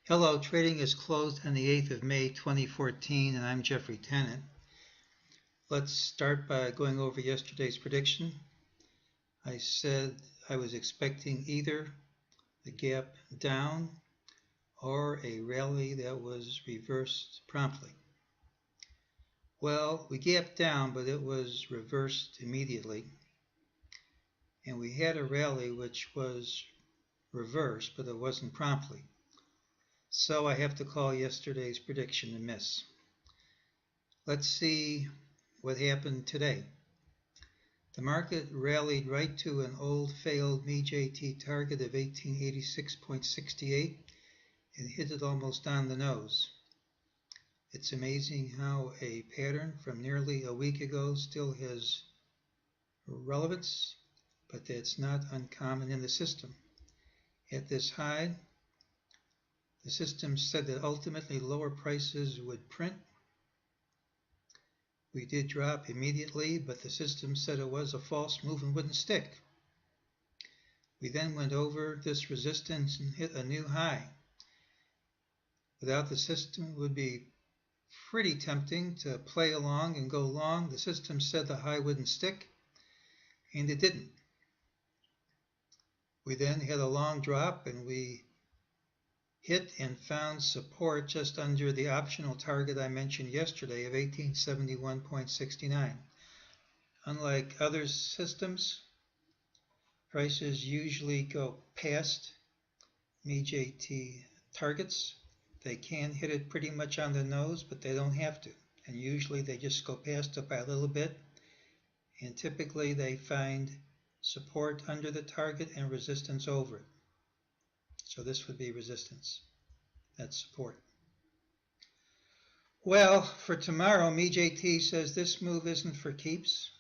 Hello, trading is closed on the 8th of May 2014 and I'm Jeffrey Tennant. Let's start by going over yesterday's prediction. I said I was expecting either a gap down or a rally that was reversed promptly. Well, we gapped down, but it was reversed immediately. And we had a rally which was reversed, but it wasn't promptly. So I have to call yesterday's prediction a miss. Let's see what happened today. The market rallied right to an old failed mejt target of 1886.68 and hit it almost on the nose. It's amazing how a pattern from nearly a week ago still has relevance, but that's not uncommon in the system. At this high, the system said that ultimately lower prices would print. We did drop immediately, but the system said it was a false move and wouldn't stick. We then went over this resistance and hit a new high. Without the system, it would be pretty tempting to play along and go long. The system said the high wouldn't stick, and it didn't. We then had a long drop, and we hit and found support just under the optional target I mentioned yesterday of 1871.69. Unlike other systems, prices usually go past mejt targets. They can hit it pretty much on the nose, but they don't have to. And usually they just go past it by a little bit. And typically they find support under the target and resistance over it. So this would be resistance. That's support. Well, for tomorrow, mejt says this move isn't for keeps.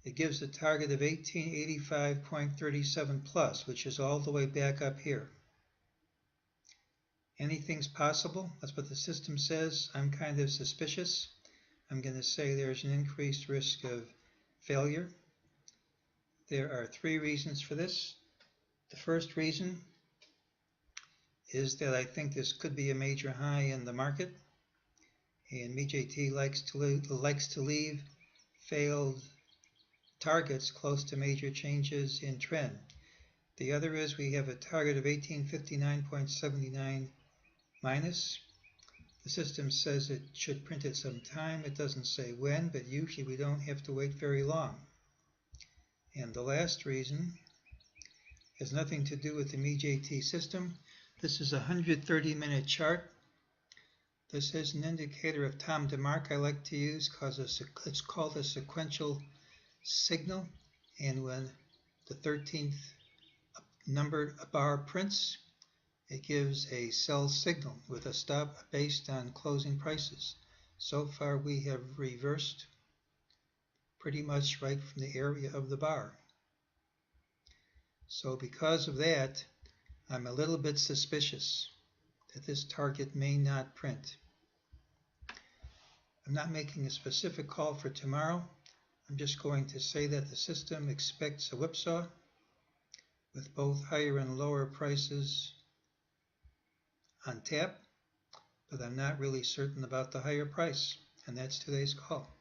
It gives a target of 1885.37 plus, which is all the way back up here. Anything's possible. That's what the system says. I'm kind of suspicious. I'm going to say there's an increased risk of failure. There are three reasons for this. The first reason is that I think this could be a major high in the market, and mejt likes to leave failed targets close to major changes in trend. The other is we have a target of 1859.79 minus. The system says it should print at some time. It doesn't say when, but usually we don't have to wait very long. And the last reason has nothing to do with the mejt system. This is a 130-minute chart. This is an indicator of Tom DeMark I like to use because it's called a sequential signal. And when the 13th number bar prints, it gives a sell signal with a stop based on closing prices. So far we have reversed pretty much right from the area of the bar. So because of that, I'm a little bit suspicious that this target may not print. I'm not making a specific call for tomorrow. I'm just going to say that the system expects a whipsaw with both higher and lower prices on tap, but I'm not really certain about the higher price, and that's today's call.